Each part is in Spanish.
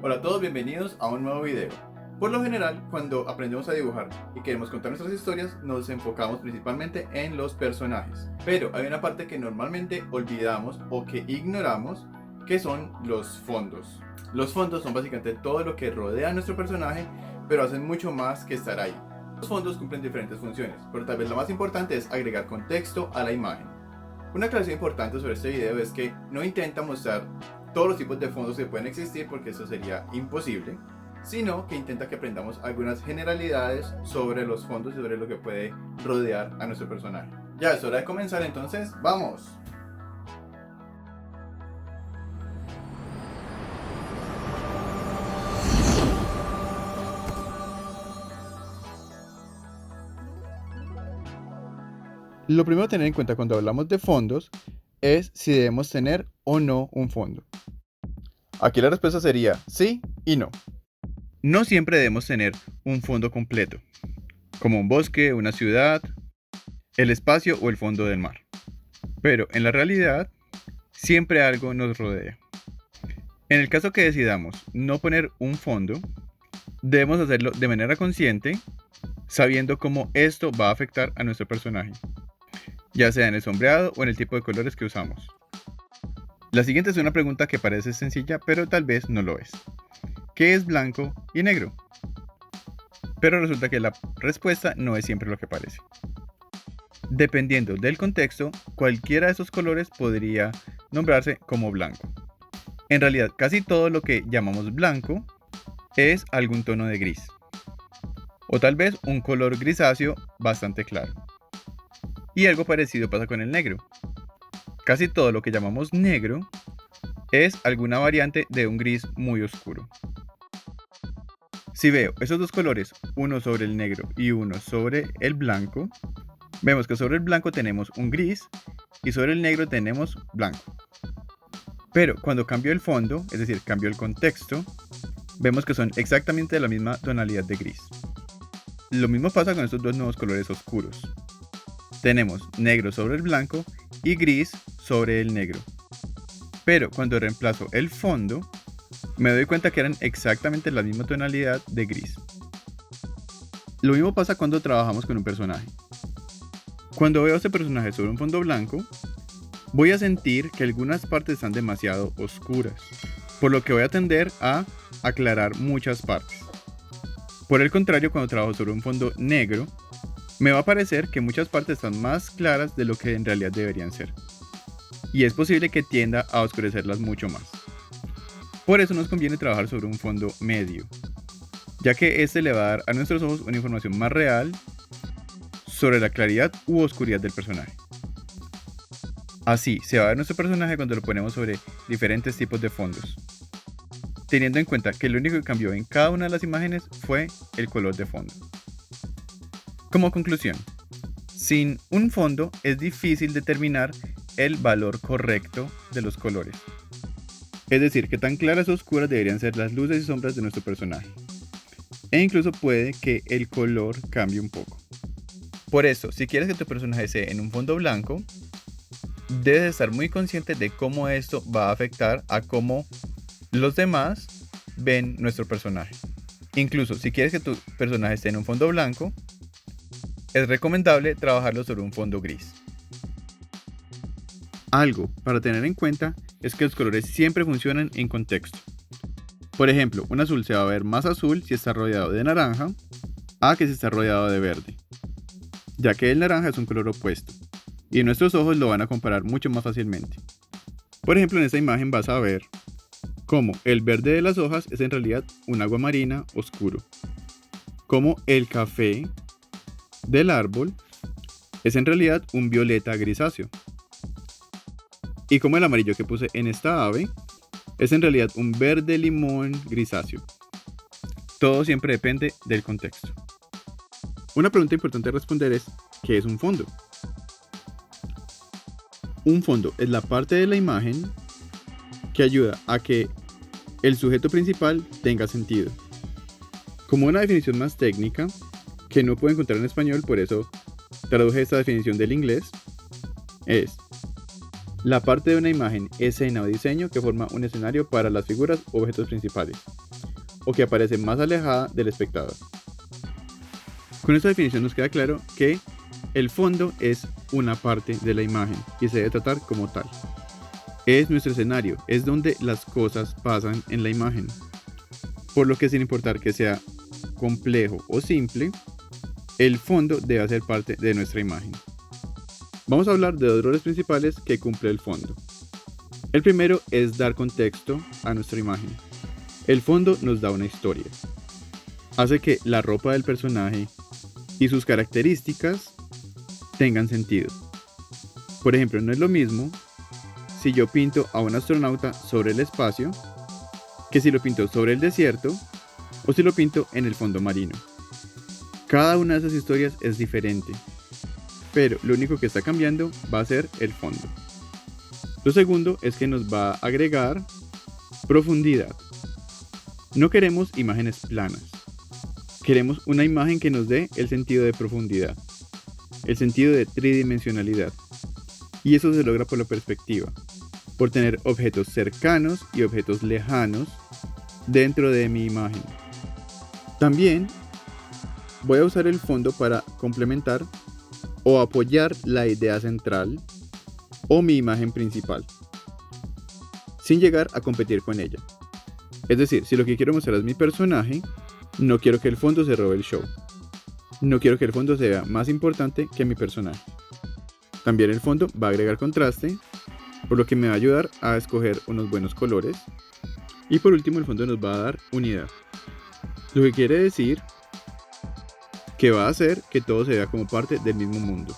Hola a todos, bienvenidos a un nuevo video. Por lo general, cuando aprendemos a dibujar y queremos contar nuestras historias, nos enfocamos principalmente en los personajes. Pero hay una parte que normalmente olvidamos o que ignoramos, que son los fondos. Los fondos son básicamente todo lo que rodea a nuestro personaje, pero hacen mucho más que estar ahí. Los fondos cumplen diferentes funciones, pero tal vez la más importante es agregar contexto a la imagen. Una aclaración importante sobre este video es que no intenta mostrar todos los tipos de fondos que pueden existir, porque eso sería imposible, sino que intenta que aprendamos algunas generalidades sobre los fondos y sobre lo que puede rodear a nuestro personaje. Ya es hora de comenzar, entonces ¡vamos! Lo primero a tener en cuenta cuando hablamos de fondos es si debemos tener o no un fondo. Aquí la respuesta sería sí y no. No siempre debemos tener un fondo completo, como un bosque, una ciudad, el espacio o el fondo del mar. Pero en la realidad, siempre algo nos rodea. En el caso que decidamos no poner un fondo, debemos hacerlo de manera consciente, sabiendo cómo esto va a afectar a nuestro personaje, ya sea en el sombreado o en el tipo de colores que usamos. La siguiente es una pregunta que parece sencilla, pero tal vez no lo es. ¿Qué es blanco y negro? Pero resulta que la respuesta no es siempre lo que parece. Dependiendo del contexto, cualquiera de esos colores podría nombrarse como blanco. En realidad, casi todo lo que llamamos blanco es algún tono de gris, o tal vez un color grisáceo bastante claro. Y algo parecido pasa con el negro. Casi todo lo que llamamos negro es alguna variante de un gris muy oscuro. Si veo esos dos colores, uno sobre el negro y uno sobre el blanco, vemos que sobre el blanco tenemos un gris y sobre el negro tenemos blanco. Pero cuando cambio el fondo, es decir, cambio el contexto, vemos que son exactamente de la misma tonalidad de gris. Lo mismo pasa con estos dos nuevos colores oscuros. Tenemos negro sobre el blanco y gris sobre el negro. Pero cuando reemplazo el fondo, me doy cuenta que eran exactamente la misma tonalidad de gris. Lo mismo pasa cuando trabajamos con un personaje. Cuando veo a este personaje sobre un fondo blanco, voy a sentir que algunas partes están demasiado oscuras, por lo que voy a tender a aclarar muchas partes. Por el contrario, cuando trabajo sobre un fondo negro, me va a parecer que muchas partes están más claras de lo que en realidad deberían ser. Y es posible que tienda a oscurecerlas mucho más. Por eso nos conviene trabajar sobre un fondo medio, ya que este le va a dar a nuestros ojos una información más real sobre la claridad u oscuridad del personaje. Así se va a ver nuestro personaje cuando lo ponemos sobre diferentes tipos de fondos, teniendo en cuenta que lo único que cambió en cada una de las imágenes fue el color de fondo. Como conclusión, sin un fondo es difícil determinar el valor correcto de los colores. Es decir, qué tan claras o oscuras deberían ser las luces y sombras de nuestro personaje. E incluso puede que el color cambie un poco. Por eso, si quieres que tu personaje esté en un fondo blanco, debes estar muy consciente de cómo esto va a afectar a cómo los demás ven nuestro personaje. Incluso si quieres que tu personaje esté en un fondo blanco, es recomendable trabajarlo sobre un fondo gris. Algo para tener en cuenta es que los colores siempre funcionan en contexto. Por ejemplo, un azul se va a ver más azul si está rodeado de naranja a que si está rodeado de verde, ya que el naranja es un color opuesto y nuestros ojos lo van a comparar mucho más fácilmente. Por ejemplo, en esta imagen vas a ver cómo el verde de las hojas es en realidad un agua marina oscuro, como el café del árbol es en realidad un violeta grisáceo, y como el amarillo que puse en esta ave es en realidad un verde limón grisáceo. Todo siempre depende del contexto. Una pregunta importante a responder es: ¿qué es un fondo? Un fondo es la parte de la imagen que ayuda a que el sujeto principal tenga sentido. Como una definición más técnica que no puedo encontrar en español, por eso traduje esta definición del inglés, es la parte de una imagen, escena o diseño que forma un escenario para las figuras u objetos principales. o que aparece más alejada del espectador. Con esta definición nos queda claro que el fondo es una parte de la imagen y se debe tratar como tal. Es nuestro escenario, es donde las cosas pasan en la imagen. Por lo que sin importar que sea complejo o simple, el fondo debe hacer parte de nuestra imagen. Vamos a hablar de dos roles principales que cumple el fondo. El primero es dar contexto a nuestra imagen. El fondo nos da una historia. Hace que la ropa del personaje y sus características tengan sentido. Por ejemplo, no es lo mismo si yo pinto a un astronauta sobre el espacio que si lo pinto sobre el desierto o si lo pinto en el fondo marino. Cada una de esas historias es diferente, pero lo único que está cambiando va a ser el fondo. Lo segundo es que nos va a agregar profundidad. No queremos imágenes planas. Queremos una imagen que nos dé el sentido de profundidad, el sentido de tridimensionalidad. Y eso se logra por la perspectiva, por tener objetos cercanos y objetos lejanos dentro de mi imagen. También voy a usar el fondo para complementar o apoyar la idea central o mi imagen principal, sin llegar a competir con ella. Es decir, si lo que quiero mostrar es mi personaje, no quiero que el fondo se robe el show. No quiero que el fondo sea más importante que mi personaje. También el fondo va a agregar contraste, por lo que me va a ayudar a escoger unos buenos colores. Y por último, el fondo nos va a dar unidad. Lo que quiere decir que va a hacer que todo se vea como parte del mismo mundo.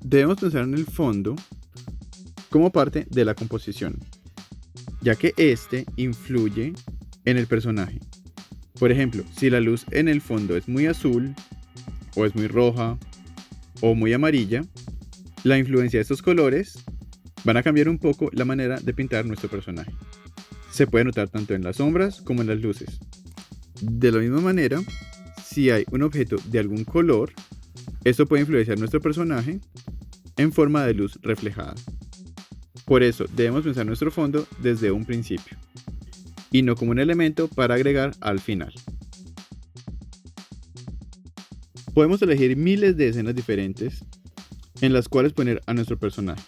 Debemos pensar en el fondo como parte de la composición, ya que este influye en el personaje. Por ejemplo, si la luz en el fondo es muy azul, o es muy roja, o muy amarilla, la influencia de estos colores van a cambiar un poco la manera de pintar nuestro personaje. Se puede notar tanto en las sombras como en las luces. De la misma manera, si hay un objeto de algún color, esto puede influenciar nuestro personaje en forma de luz reflejada. Por eso debemos pensar nuestro fondo desde un principio, y no como un elemento para agregar al final. Podemos elegir miles de escenas diferentes en las cuales poner a nuestro personaje.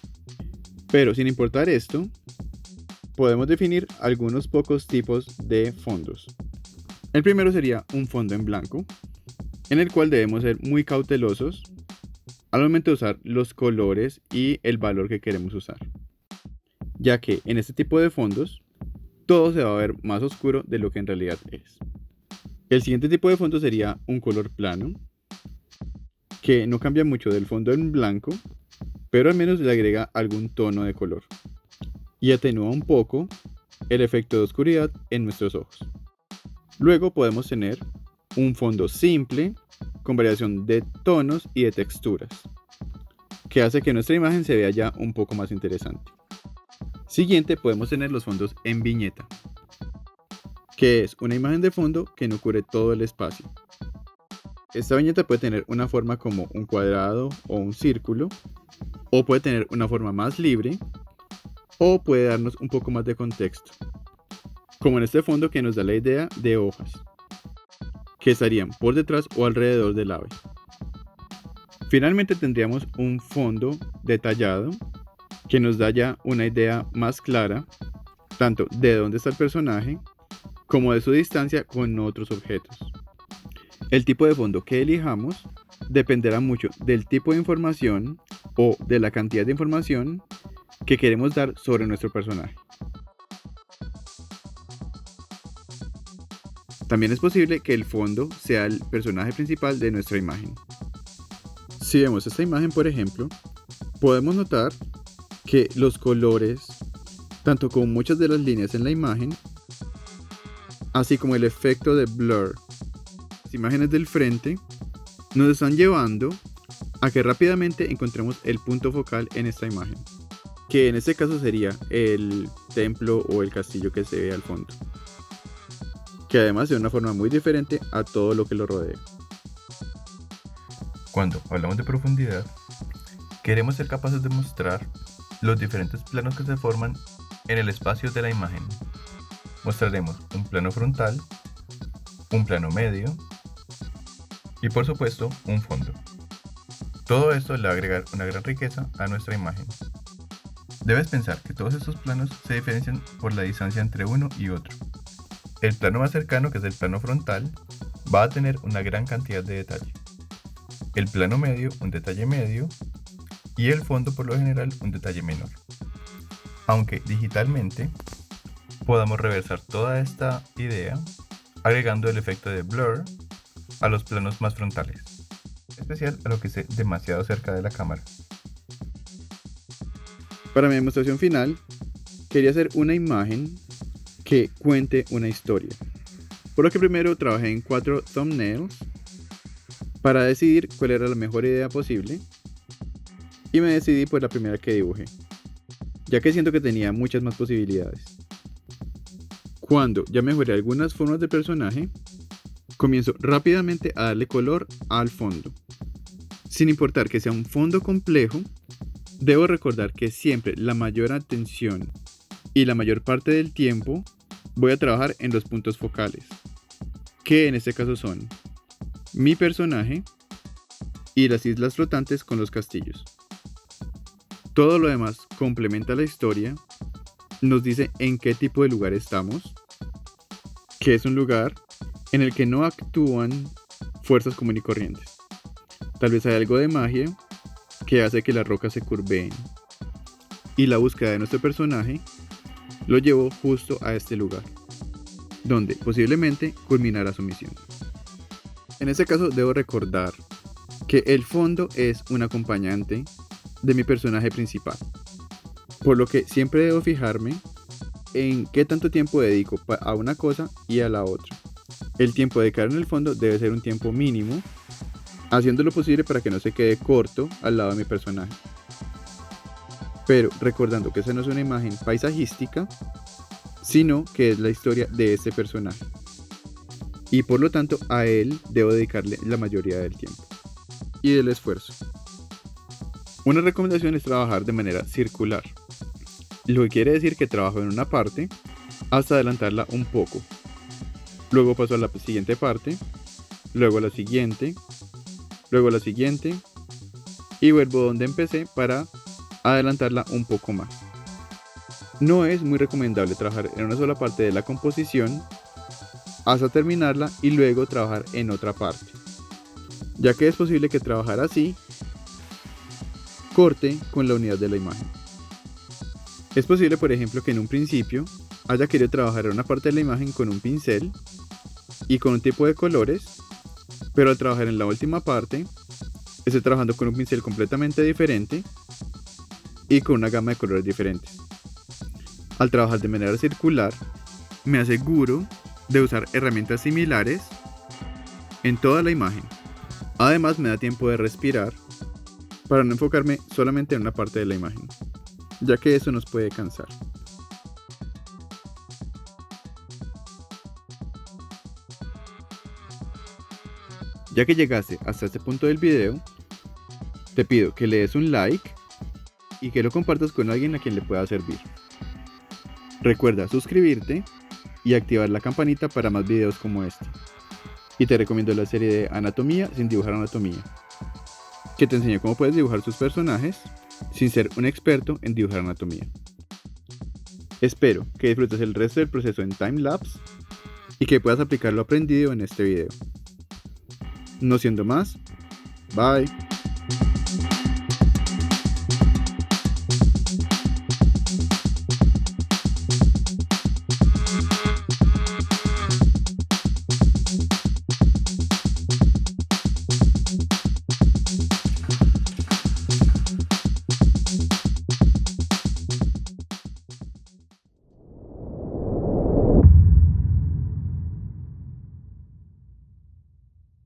Pero sin importar esto, podemos definir algunos pocos tipos de fondos. El primero sería un fondo en blanco, en el cual debemos ser muy cautelosos al momento de usar los colores y el valor que queremos usar, ya que en este tipo de fondos todo se va a ver más oscuro de lo que en realidad es. El siguiente tipo de fondo sería un color plano, que no cambia mucho del fondo en blanco, pero al menos le agrega algún tono de color y atenúa un poco el efecto de oscuridad en nuestros ojos. Luego podemos tener un fondo simple con variación de tonos y de texturas, que hace que nuestra imagen se vea ya un poco más interesante. Siguiente, podemos tener los fondos en viñeta, que es una imagen de fondo que no cubre todo el espacio. Esta viñeta puede tener una forma como un cuadrado o un círculo, o puede tener una forma más libre, o puede darnos un poco más de contexto, como en este fondo que nos da la idea de hojas, que estarían por detrás o alrededor del ave. Finalmente tendríamos un fondo detallado, que nos da ya una idea más clara, tanto de dónde está el personaje, como de su distancia con otros objetos. El tipo de fondo que elijamos dependerá mucho del tipo de información o de la cantidad de información que queremos dar sobre nuestro personaje. También es posible que el fondo sea el personaje principal de nuestra imagen. Si vemos esta imagen, por ejemplo, podemos notar que los colores, tanto como muchas de las líneas en la imagen, así como el efecto de blur, las imágenes del frente, nos están llevando a que rápidamente encontremos el punto focal en esta imagen, que en este caso sería el templo o el castillo que se ve al fondo, que además de una forma muy diferente a todo lo que lo rodea. Cuando hablamos de profundidad, queremos ser capaces de mostrar los diferentes planos que se forman en el espacio de la imagen. mostraremos un plano frontal, un plano medio y por supuesto un fondo. Todo esto le va a agregar una gran riqueza a nuestra imagen. Debes pensar que todos estos planos se diferencian por la distancia entre uno y otro. El plano más cercano, que es el plano frontal, va a tener una gran cantidad de detalle. El plano medio, un detalle medio, y el fondo por lo general un detalle menor. Aunque digitalmente podamos reversar toda esta idea agregando el efecto de blur a los planos más frontales, especial a lo que esté demasiado cerca de la cámara. Para mi demostración final, quería hacer una imagen que cuente una historia. Por lo que primero trabajé en 4 thumbnails para decidir cuál era la mejor idea posible y me decidí por la primera que dibujé, ya que siento que tenía muchas más posibilidades. Cuando ya mejoré algunas formas del personaje, comienzo rápidamente a darle color al fondo. Sin importar que sea un fondo complejo, debo recordar que siempre la mayor atención y la mayor parte del tiempo voy a trabajar en los puntos focales, que en este caso son mi personaje y las islas flotantes con los castillos. Todo lo demás complementa la historia, nos dice en qué tipo de lugar estamos, que es un lugar en el que no actúan fuerzas comunes y corrientes. Tal vez hay algo de magia que hace que las rocas se curveen. Y la búsqueda de nuestro personaje lo llevó justo a este lugar, donde posiblemente culminará su misión. En este caso debo recordar que el fondo es un acompañante de mi personaje principal, por lo que siempre debo fijarme en qué tanto tiempo dedico a una cosa y a la otra. El tiempo dedicado en el fondo debe ser un tiempo mínimo, haciendo lo posible para que no se quede corto al lado de mi personaje. Pero recordando que esa no es una imagen paisajística, sino que es la historia de este personaje. Y por lo tanto a él debo dedicarle la mayoría del tiempo y del esfuerzo. Una recomendación es trabajar de manera circular, lo que quiere decir que trabajo en una parte hasta adelantarla un poco. Luego paso a la siguiente parte, luego a la siguiente, luego a la siguiente y vuelvo donde empecé para adelantarla un poco más. No es muy recomendable trabajar en una sola parte de la composición hasta terminarla y luego trabajar en otra parte, ya que es posible que trabajar así corte con la unidad de la imagen. Es posible, por ejemplo, que en un principio haya querido trabajar en una parte de la imagen con un pincel y con un tipo de colores, pero al trabajar en la última parte esté trabajando con un pincel completamente diferente y con una gama de colores diferentes. Al trabajar de manera circular, me aseguro de usar herramientas similares en toda la imagen. Además, me da tiempo de respirar para no enfocarme solamente en una parte de la imagen, ya que eso nos puede cansar. Ya que llegaste hasta este punto del video, te pido que le des un like y que lo compartas con alguien a quien le pueda servir. Recuerda suscribirte y activar la campanita para más videos como este. Y te recomiendo la serie de Anatomía sin dibujar anatomía, que te enseña cómo puedes dibujar tus personajes sin ser un experto en dibujar anatomía. Espero que disfrutes el resto del proceso en timelapse y que puedas aplicar lo aprendido en este video. No siendo más, bye.